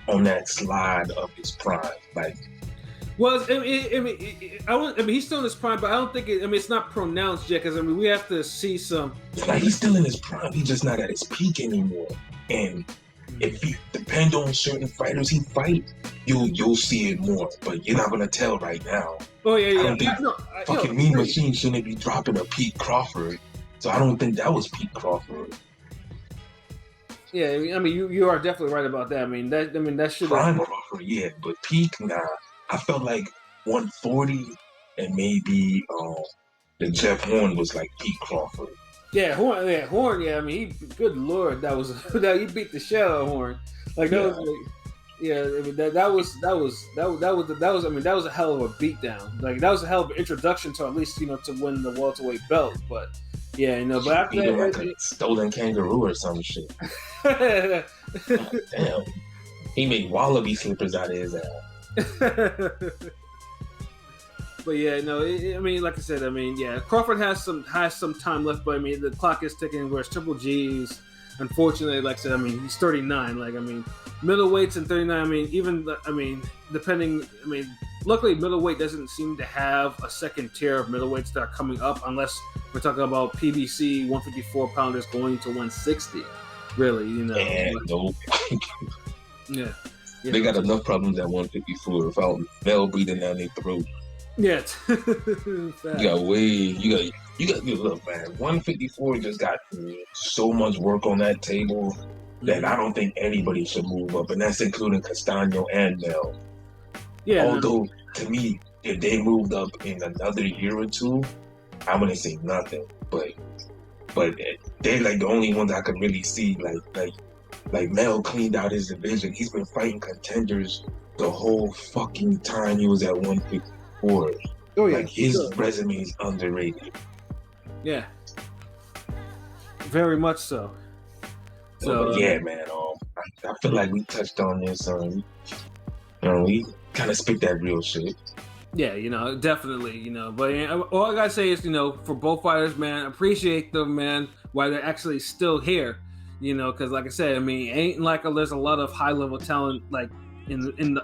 D: on that slide of his prime. Like,
B: well, he's still in his prime, but I don't think it's not pronounced yet because we have to see some.
D: Like he's still in his prime. He's just not at his peak anymore. And if he depend on certain fighters he fight, you'll see it more. But you're not gonna tell right now.
B: Oh yeah.
D: fucking Mean Machine shouldn't be dropping a Pete Crawford. So I don't think that was Pete Crawford.
B: Yeah, I mean, you are definitely right about that. I mean, that should
D: Prime Crawford, yeah, but peak, nah. I felt like 140 and maybe the Jeff Horn was like Pete Crawford.
B: Yeah, Horn. Yeah, I mean, good lord, that he beat the shit out of Horn. Like that was. Like, yeah, I mean, that was I mean, that was a hell of a beatdown. Like that was a hell of an introduction to at least to win the welterweight belt. But yeah, but after that,
D: like a stolen kangaroo or some shit. Damn, he made wallaby slippers out of his ass.
B: But yeah, no, I mean, like I said, I mean, yeah, Crawford has some time left, but I mean, the clock is ticking. Whereas Triple G's, unfortunately, like I said, I mean, he's 39. Like, I mean, middleweights and 39. I mean, depending. I mean, luckily, middleweight doesn't seem to have a second tier of middleweights that are coming up, unless we're talking about PBC 154 pounders going to 160. Really,
D: Nope.
B: Yeah.
D: They got enough problems at 154 without Mel breathing down their throat.
B: Yeah.
D: You got look, man. 154 just got so much work on that table that I don't think anybody should move up, and that's including Castano and Mel.
B: Yeah.
D: Although to me, if they moved up in another year or two, I wouldn't say nothing. But they're like the only ones I could really see. Like Mel cleaned out his division. He's been fighting contenders the whole fucking time he was at 154.
B: Oh yeah,
D: like his resume is underrated.
B: Yeah, very much so.
D: So yeah, man. I feel like we touched on this. We kind of spit that real shit.
B: Yeah, definitely, But all I gotta say is, for both fighters, man, appreciate them, man, while they're actually still here. Because like I said, I mean, it ain't like there's a lot of high level talent like in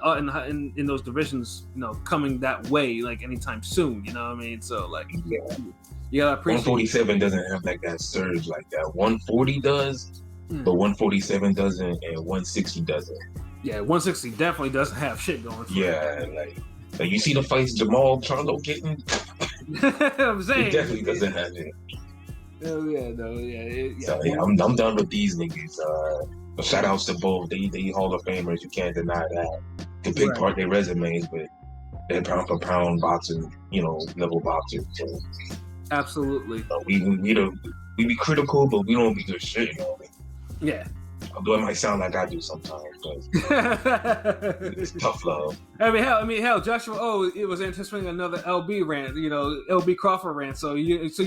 B: those divisions, coming that way like anytime soon. You know what I mean? So like, you gotta appreciate.
D: 147 doesn't have like that surge like that. 140 does, but 147 doesn't, and 160 doesn't.
B: Yeah, 160 definitely doesn't have shit going for
D: it. Like you see the fights Jamal Charlo getting.
B: I'm saying
D: it definitely doesn't have it.
B: Oh yeah, no, yeah.
D: So yeah, I'm done with these niggas. Shout outs to both. They Hall of Famers. You can't deny that. The big part their resumes, but they're pound for pound boxing, level boxers. So,
B: absolutely.
D: We be critical, but we don't be good shit.
B: Yeah.
D: Although it might sound like I do sometimes, but it's tough love.
B: I mean, hell, Joshua O, it was anticipating another LB rant, LB Crawford rant. So you got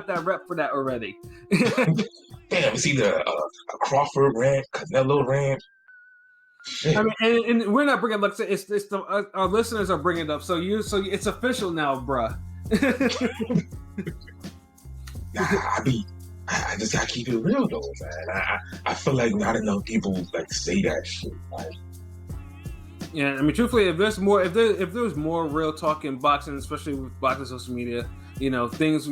B: that rep for that already.
D: Damn, it's either a Crawford rant, Canelo rant. Shit.
B: I mean, and we're not bringing it up. It's our listeners are bringing it up. So it's official now, bruh.
D: I just gotta keep it real though, man. I feel like not enough people like say that shit. Like,
B: yeah, I mean, truthfully, if there's more real talk in boxing, especially with boxing social media, things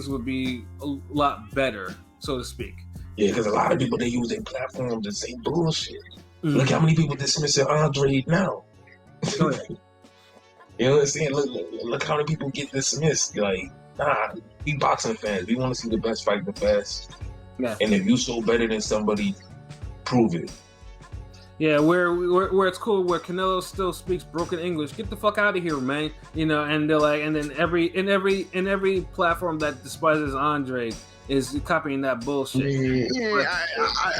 B: would be a lot better, so to speak.
D: Yeah, because a lot of people, they use their platform to say bullshit. Mm-hmm. Look how many people dismissing Andre now.
B: Oh, yeah.
D: You know what I'm saying? Look how many people get dismissed. Like, nah, we boxing fans. We want to see the best fight the best.
B: Yeah.
D: And if you so better than somebody, prove it.
B: Yeah, where it's cool, where Canelo still speaks broken English. Get the fuck out of here, man. And they're like, and then every platform that despises Andre is copying that bullshit.
C: Yeah,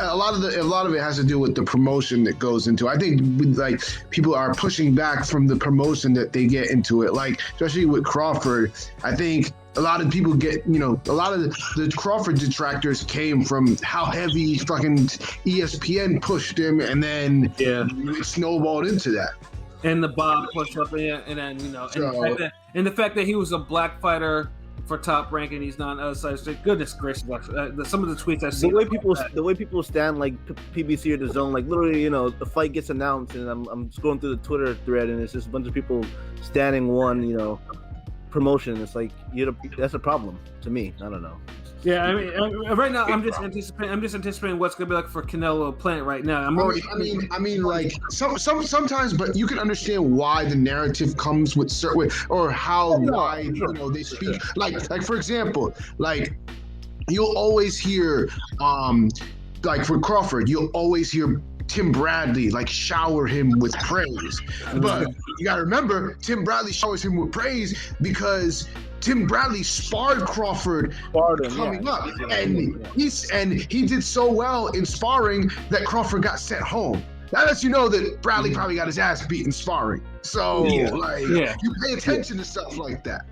C: a lot of it has to do with the promotion that goes into it. I think like people are pushing back from the promotion that they get into it. Like especially with Crawford, I think a lot of people get, a lot of the Crawford detractors came from how heavy fucking ESPN pushed him, and then it snowballed into that.
B: And the Bob push up, and then and the fact that he was a black fighter for Top Rank and he's not outside state. Goodness gracious! Some of the tweets I see.
E: The way people stand like PBC or the Zone, like literally, the fight gets announced, and I'm scrolling through the Twitter thread, and it's just a bunch of people standing one, promotion. It's like that's a problem to me. I don't know.
B: Yeah, I mean, right now I'm just anticipating what's gonna be like for Canelo Plant right now.
C: I mean, like sometimes, but you can understand why the narrative comes with certain or how wide they speak. Like for example, like you'll always hear, like for Crawford, you'll always hear Tim Bradley like shower him with praise, but you gotta remember Tim Bradley showers him with praise because Tim Bradley sparred Crawford coming up, and he did so well in sparring that Crawford got sent home. That lets you know that Bradley probably got his ass beat in sparring. So you pay attention to stuff like that.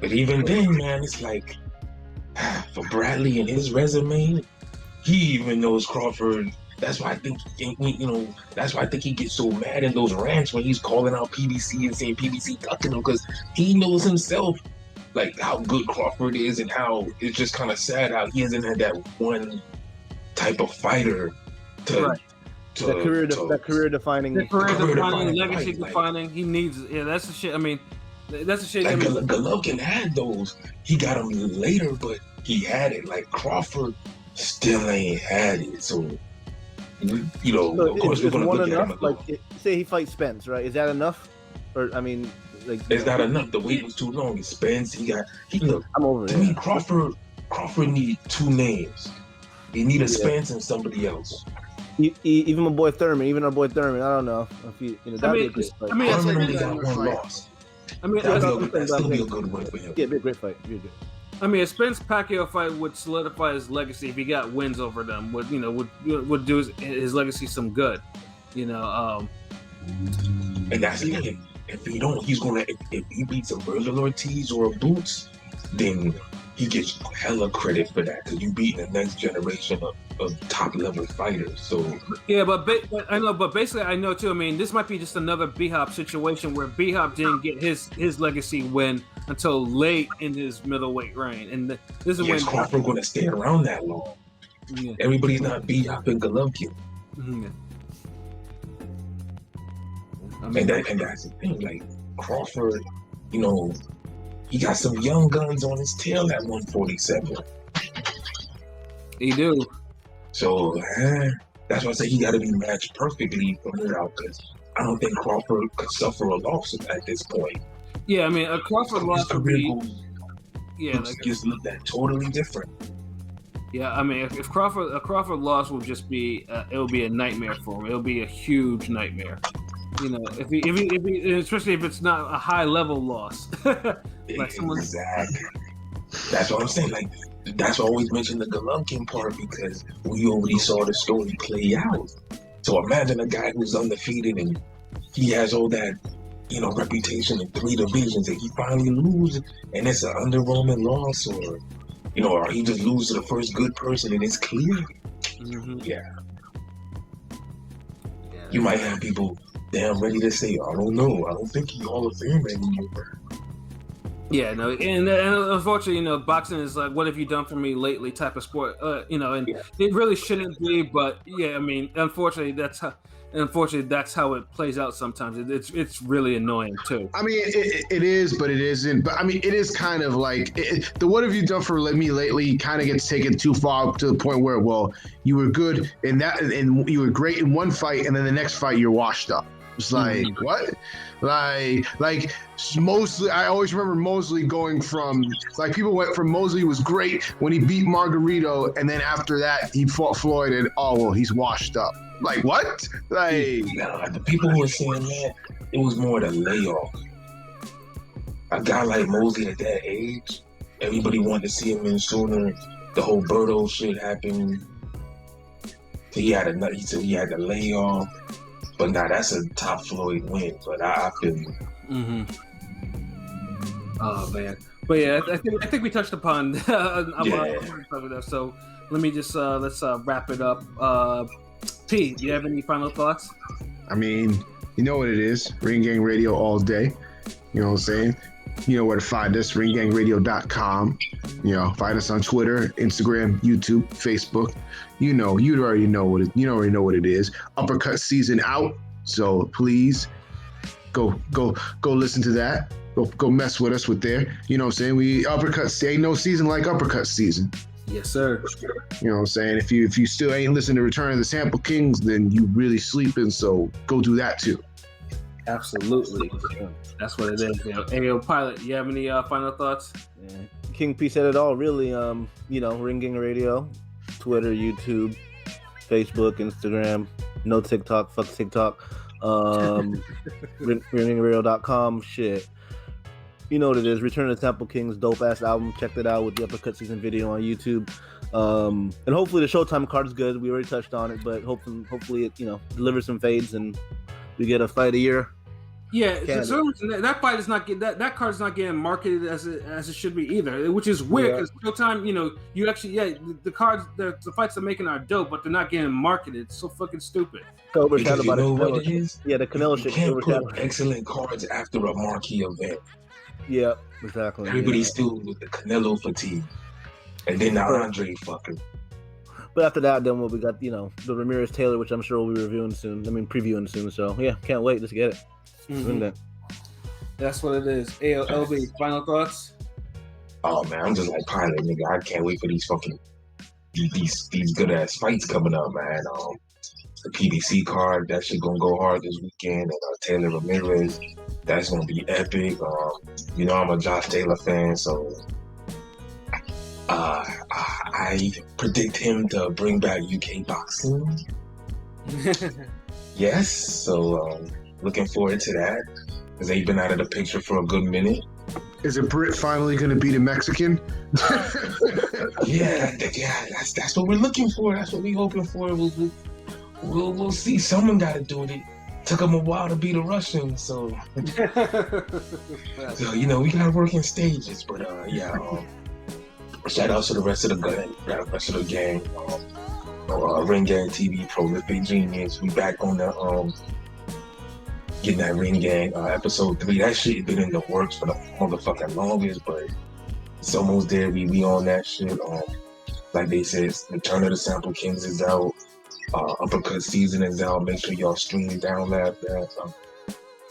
D: But even then, man, it's like for Bradley and his resume, he even knows Crawford. That's why I think that's why I think he gets so mad in those rants when he's calling out PBC and saying PBC ducking him, because he knows himself like how good Crawford is and how it's just kind of sad how he hasn't had that one type of fighter that
E: career defining,
B: legacy defining. He needs. Yeah, that's the shit. I mean, that's the shit.
D: Like Golovkin had those. He got them later, but he had it. Like Crawford still ain't had it. So. Of course, we're going to look at him.
E: Like, say he fights Spence, right? Is that enough? Or I mean, like,
D: it's not enough. The wait was too long. Spence, look.
E: I'm over
D: to me, Crawford need two names. He need a Spence and somebody else.
E: Even my boy Thurman, I don't know if he, that'd be a great fight.
D: Thurman only got one loss. That'd still be a good win for him.
E: Yeah, it'd be a great fight.
B: I mean, a Spence Pacquiao fight would solidify his legacy if he got wins over them. Would do his legacy some good, And
D: that's the thing. If he don't, he's gonna. If he beats a Virgil Ortiz or a Boots, then he gets hella credit for that because you beat the next generation of top level fighters. So
B: yeah, but basically I know too. I mean, this might be just another B-Hop situation where B-Hop didn't get his legacy win until late in his middleweight reign, and this is when
D: Crawford going to stay around that long. Yeah. Everybody's not B-Hop and Golovkin.
B: Mm-hmm.
D: And that's the thing. Like Crawford, he got some young guns on his tail at 147.
B: He do.
D: So that's why I say he got to be matched perfectly from it out, because I don't think Crawford could suffer a loss at this point.
B: Yeah, I mean, a Crawford loss would be...
D: just look that totally different.
B: Yeah, I mean, if a Crawford loss will just be, it'll be a nightmare for him. It'll be a huge nightmare. If he, especially if it's not a high level loss.
D: Exactly. That's what I'm saying. Like, that's why I always mention the Golovkin part, because we already saw the story play out. So imagine a guy who's undefeated and he has all that, reputation in 3 divisions, and he finally loses, and it's an underwhelming loss, or he just loses to the first good person and it's clear.
B: Mm-hmm.
D: Yeah. You might have people damn ready to say, I don't know, I don't think he's Hall of Fame anymore.
B: Yeah, no, and unfortunately, boxing is like, what have you done for me lately type of sport, and it really shouldn't be, but yeah, I mean, unfortunately, that's how it plays out sometimes. It's really annoying too.
C: I mean, it is, but it isn't. But I mean, it is kind of like the "what have you done for me lately" kind of gets taken too far to the point where, well, you were good in that, and you were great in one fight, and then the next fight you're washed up. It's like, what? Like Mosley, I always remember Mosley going from, like, people went from Mosley was great when he beat Margarito, and then after that he fought Floyd, and he's washed up. Like, what? Like,
D: nah, the people who were saying that, it was more the layoff. A guy like Mosley at that age, everybody wanted to see him in sooner. The whole Berto shit happened. So he had the layoff. But now that's a top Floyd win. But I feel you.
B: Mm-hmm. Oh man, but yeah, I think we touched upon. So let me just let's wrap it up. P, do you have any final thoughts?
C: I mean, you know what it is. Ring Gang Radio all day. You know what I'm saying? You know where to find us, ringgangradio.com. Find us on Twitter, Instagram, YouTube, Facebook. You already know what it is. Uppercut season out. So please go listen to that. Go mess with us with there. You know what I'm saying? We uppercuts. Ain't no season like uppercut season.
B: Yes, sir.
C: You know what I'm saying? If you still ain't listening to Return of the Sample Kings, then you really sleeping. So go do that too.
B: Absolutely. That's what it is. Hey, yo, Pilot, you have any final thoughts?
E: Yeah. King P said it all, really. Ring Gang Radio, Twitter, YouTube, Facebook, Instagram. No TikTok. Fuck TikTok. ringgangradio.com. Shit. You know what it is. Return of the Sample Kings, dope ass album. Check that out with the uppercut season video on YouTube. And hopefully the Showtime card is good. We already touched on it, but hopefully it delivers some fades and we get a fight a year.
B: Yeah, so that fight is not that card is not getting marketed as it should be either, which is weird because Showtime, you actually the cards the fights they're making are dope, but they're not getting marketed. It's so fucking stupid.
D: Because you know what it is?
E: Yeah, the Canelo shit.
D: You can't put excellent cards after a marquee event.
E: Yeah, exactly.
D: Everybody's still with the Canelo fatigue, and then the Andre fucker.
E: But after that, then we got the Ramirez Taylor, which I'm sure we'll be reviewing soon. I mean, previewing soon. So yeah, can't wait. Let's get it.
B: Mm-hmm. That's what it is. LB, final thoughts?
D: Oh man, I'm just like Pilot, nigga. I can't wait for these fucking these good ass fights coming up, man. The PBC card, that shit gonna go hard this weekend, and Taylor Ramirez, that's gonna be epic. I'm a Josh Taylor fan, so I predict him to bring back UK boxing. Yes, so looking forward to that because they've been out of the picture for a good minute.
C: Is a Brit finally going to beat a Mexican?
D: Yeah, that's what we're looking for. That's what we're hoping for. We'll see. Someone got to do it. It took them a while to beat a Russian, so we got to work in stages. But shout out to the rest of the gang. Ring Gang TV, Prolific Genius. We back on the getting that Ring Gang episode 3. That shit been in the works for the motherfucking longest, but it's almost there. We on that shit. Like they said, Return of the Sample Kings is out. Uppercut season is out. Make sure y'all stream and download that.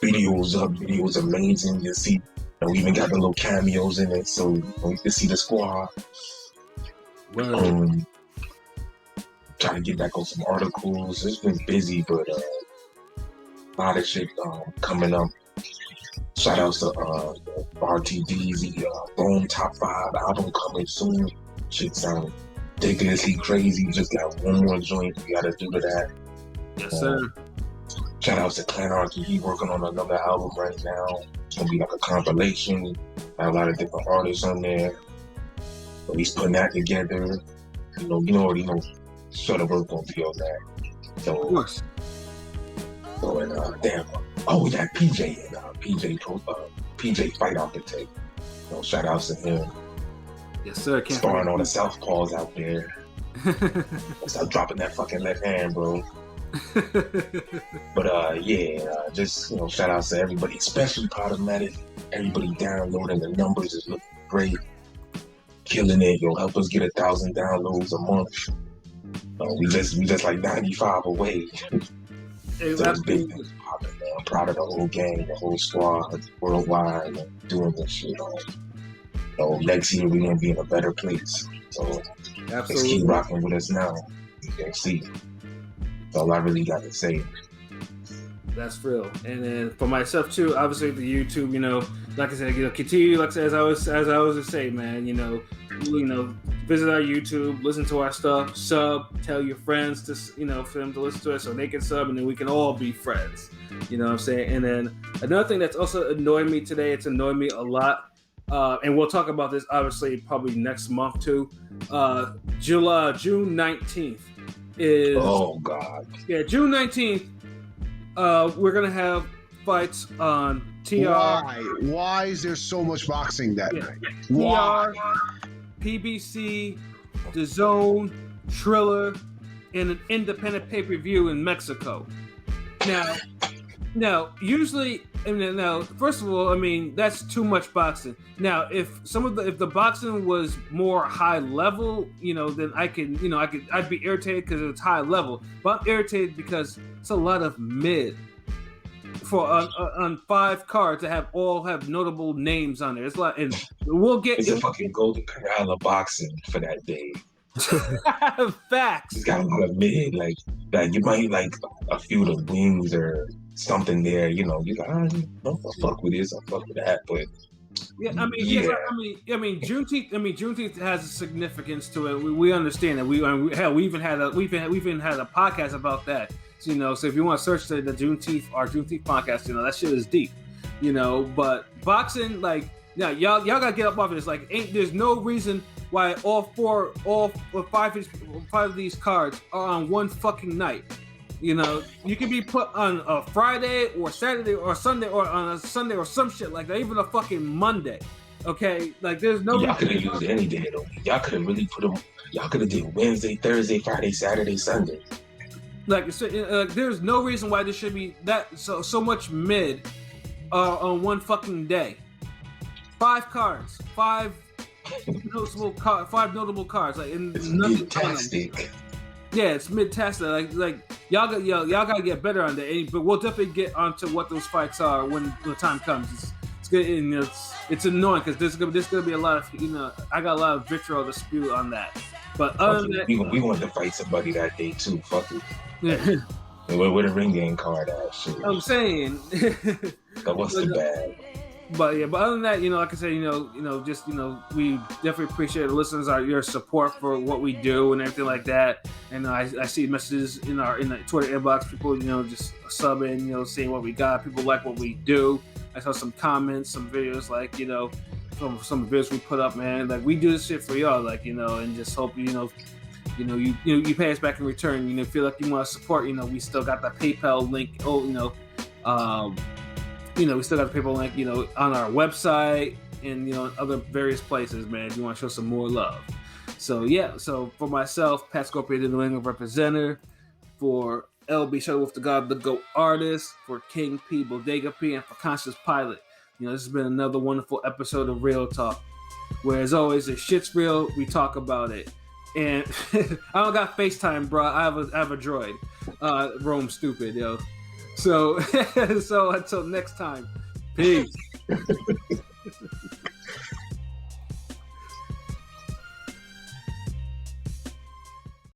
D: Videos up. Videos amazing. You see, we even got the little cameos in it, so you can see the squad. Trying to get back on some articles. It's been busy, but a lot of shit coming up. Shout outs to RTD's Boom Top 5 album coming soon. Shit sound ridiculously crazy. Just got one more joint we gotta do to that.
B: Yes, sir.
D: Shout outs to Clanarchy. He working on another album right now. It's gonna be like a compilation. Got a lot of different artists on there. So he's putting that together. You already know. Shutterworth gonna be on that. So,
B: of course.
D: So damn. Oh, we got PJ and PJ Fight Architect. So shout outs to him.
B: Yes, sir.
D: Sparring on the southpaws out there. Stop dropping that fucking left hand, bro. But just shout outs to everybody, especially Podomatic. Everybody downloading, the numbers is looking great. Killing it. You'll help us get 1,000 downloads a month. We just like 95 away. So it's big things popping, man. I'm proud of the whole gang, the whole squad, worldwide, doing this shit. Next year we're gonna be in a better place. So let's keep rocking with us now. You can see. That's all I really got to say.
B: That's real. And then for myself too, obviously the YouTube, like I said, continue, like I said, as I always say, man, visit our YouTube, listen to our stuff, sub, tell your friends to, for them to listen to it so they can sub and then we can all be friends. You know what I'm saying? And then another thing that's also annoyed me today, it's annoyed me a lot. And we'll talk about this obviously probably next month too. June 19th is.
D: Oh God.
B: Yeah, June 19th. We're gonna have fights on TR.
C: Why is there so much boxing that night?
B: TR, PBC, DAZN, Triller, and an independent pay-per-view in Mexico. Now, usually, first of all, that's too much boxing. Now, if the boxing was more high level, then I'd be irritated because it's high level. But I'm irritated because it's a lot of mid for on 5 cards that all have notable names on there. It's like, and we'll get.
D: It's a fucking golden corral of boxing for that day.
B: Facts.
D: It's got a lot of mid, like you might like a few of the wings or something there. You know, you got don't fuck with this, I'll fuck with that, but.
B: Yeah, I mean, Juneteenth has a significance to it. We understand that. We even had a podcast about that. So, you know, so if you want to search the Juneteenth podcast, you know, that shit is deep. You know, but boxing, like, yeah, y'all gotta get up off of this. Like, there's no reason why all five of these cards are on one fucking night. You know, you can be put on a Friday or Saturday or Sunday or on a Sunday or some shit like that, even a fucking Monday. Okay, like there's no.
D: Y'all could have used any day though. Y'all could have really put them. Y'all could have did Wednesday, Thursday, Friday, Saturday, Sunday.
B: Like, there's no reason why there should be that so much mid on one fucking day. 5 cards, 5 notable cards. Like,
D: it's fantastic.
B: Yeah, it's mid-tastic. Like y'all gotta get better on that. But we'll definitely get onto what those fights are when the time comes. It's good, and it's annoying because there's gonna be a lot of, you know, I got a lot of vitriol to spew on that. But other than that,
D: we want to fight somebody that day too. Fuck it. Yeah. With a ring game card out. Shit.
B: I'm saying.
D: But what's the bad?
B: But other than that, you know, like I said, just we definitely appreciate the listeners, your support for what we do and everything like that. And I see messages in the Twitter inbox, people, you know, just subbing, you know, seeing what we got. People like what we do. I saw some comments, some videos, like, you know, from some videos we put up, man. Like, we do this shit for y'all, like, you know, and just hope you pay us back in return. You know, feel like you want to support. You know, we still got the PayPal link. We still got the PayPal link, you know, on our website and, you know, other various places, man, if you want to show some more love. So, yeah. So, for myself, Pat Scorpio, the New England representative, for LB Shuttlewolf, the God of the Goat artist, for King P, Bodega P, and for Conscious Pilot. You know, this has been another wonderful episode of Real Talk, where, as always, if shit's real, we talk about it. And I don't got FaceTime, bro. I have a droid. Rome stupid, yo. So until next time, peace.